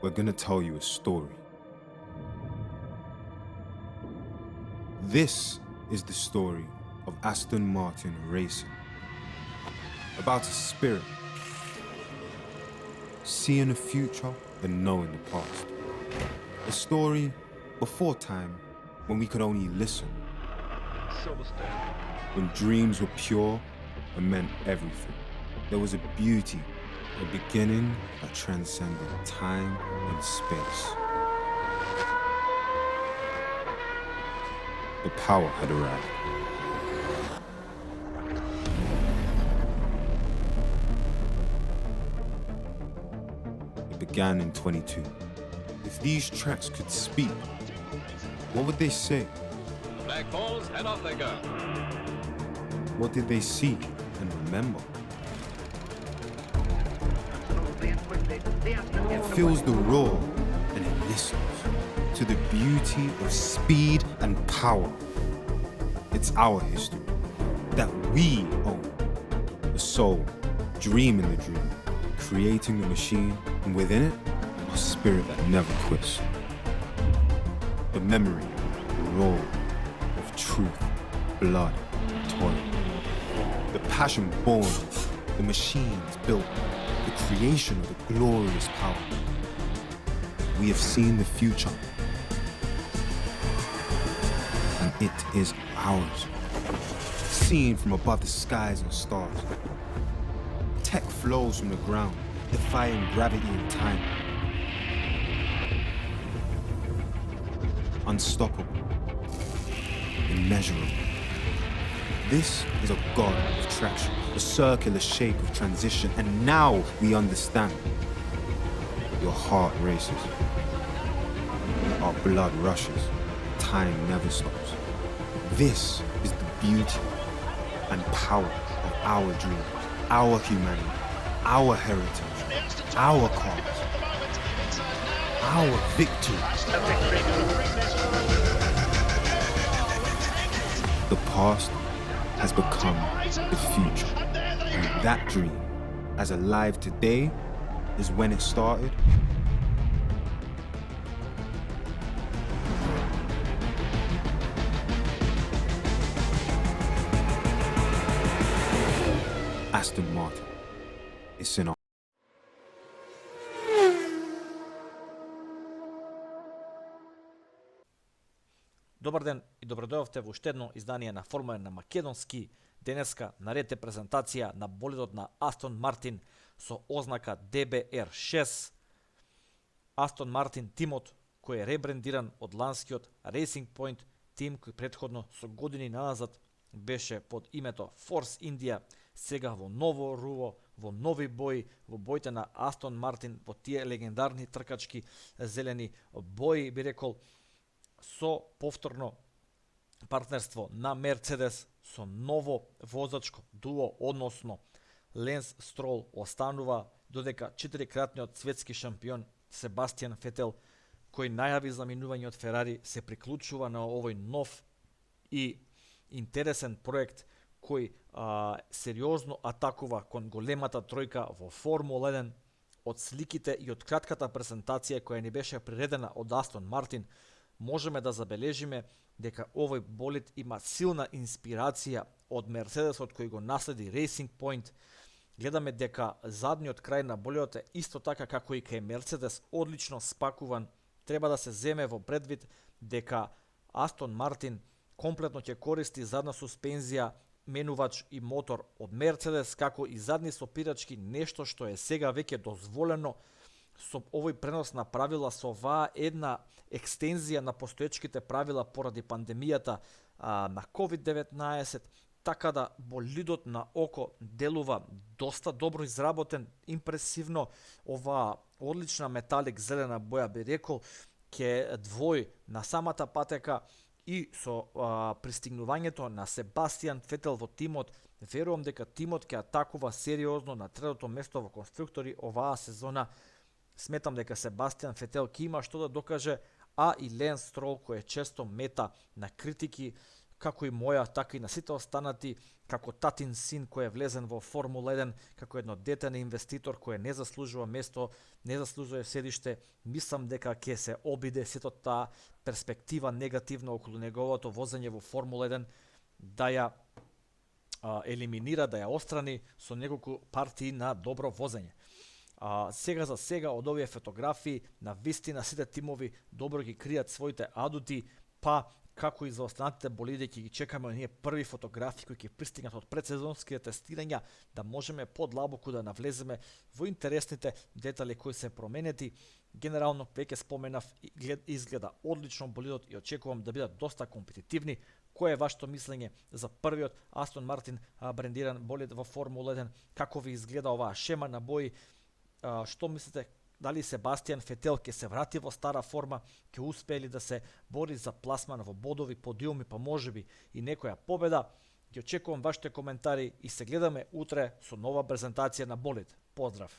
we're gonna tell you a story. This is the story of Aston Martin Racing. About a spirit, seeing the future and knowing the past. A story before time when we could only listen. When dreams were pure and meant everything. There was a beauty, a beginning that transcended time and space. The power had arrived. It began in 22. If these tracks could speak, what would they say? Flag falls and off they go. What did they see and remember? It feels the roar and it listens to the beauty of speed and power. It's our history that we own. The soul, dreaming the dream, creating the machine, and within it, a spirit that never quits. The memory, the raw of truth, blood, toil. The passion born, the machines built, the creation of the glorious power. We have seen the future, and it is ours. Seen from above the skies and stars. Tech flows from the ground, defying gravity and time. Unstoppable, immeasurable. This is a god of traction, a circular shape of transition, and now we understand. Your heart races, our blood rushes, time never stops. This is the beauty and power of our dreams, our humanity, our heritage, our cause, our victory. The past has become the future. And that dream, as alive today, is when it started. Aston Martin. It's in our... Добар ден и добродојавте во уште едно издание на Формула на македонски. Денеска наред е презентација на болидот на Астон Мартин со ознака DBR6. Астон Мартин тимот кој е ребрендиран од ланскиот Racing Point тим кој претходно со години назад беше под името Force India, сега во ново руво, во нови бои, во боите на Астон Мартин, во тие легендарни тркачки зелени бои, би рекол, со повторно партнерство на Мерцедес, со ново возачко дуо, односно Ленс Строл останува, додека 4-кратниот светски шампион Себастијан Фетел, кој најави заминување од Ферари, се приклучува на овој нов и интересен проект кој сериозно атакува кон големата тројка во Формула 1. Од сликите и од кратката презентација која ни беше приредена од Астон Мартин, можеме да забележиме дека овој болид има силна инспирација од Мерцедесот кој го наследи Racing Point. Гледаме дека задниот крај на болидот е исто така како и кај Мерцедес, одлично спакуван. Треба да се земе во предвид дека Астон Мартин комплетно ќе користи задна суспензија, менувач и мотор од Мерцедес, како и задни сопирачки, нешто што е сега веќе дозволено со овој пренос на правила, со оваа една екстензија на постоечките правила поради пандемијата на COVID-19, така да болидот на око делува доста добро изработен, импресивно. Оваа одлична металик зелена боја, би рекол, ќе двои на самата патека и со пристигнувањето на Себастијан Фетел во тимот, верувам дека тимот ќе атакува сериозно на третото место во конструктори оваа сезона. Сметам дека Себастијан Фетел ќе има што да докаже, а и Ленс Строл кој е често мета на критики, како и моја, така и на сите останати, како татин син кој е влезен во Формула 1, како едно дете на инвеститор кој не заслужува место, не заслужува седиште, мислам дека ќе се обиде сето таа перспектива негативна околу неговото возење во Формула 1, да ја елиминира, да ја острани со неколку партии на добро возење. Сега за сега од овие фотографии на вистина сите тимови добро ги кријат своите адути, па како и за останатите болиди ќе ги чекаме оние први фотографии кои ќе пристигнат од предсезонските тестирања, да можеме подлабоко да навлеземе во интересните детали кои се променети. Генерално, веќе споменав, изгледа одлично болидот и очекувам да бидат доста компетитивни. Кој е вашето мислење за првиот Астон Мартин брендиран болид во Формула 1? Како ви изгледа оваа шема на бои? Што мислите? Дали Себастијан Фетел ќе се врати во стара форма, ќе успее ли да се бори за пласман во бодови, подиуми, па можеби и некоја победа? Ги очекувам вашите коментари и се гледаме утре со нова презентација на болид. Поздрав!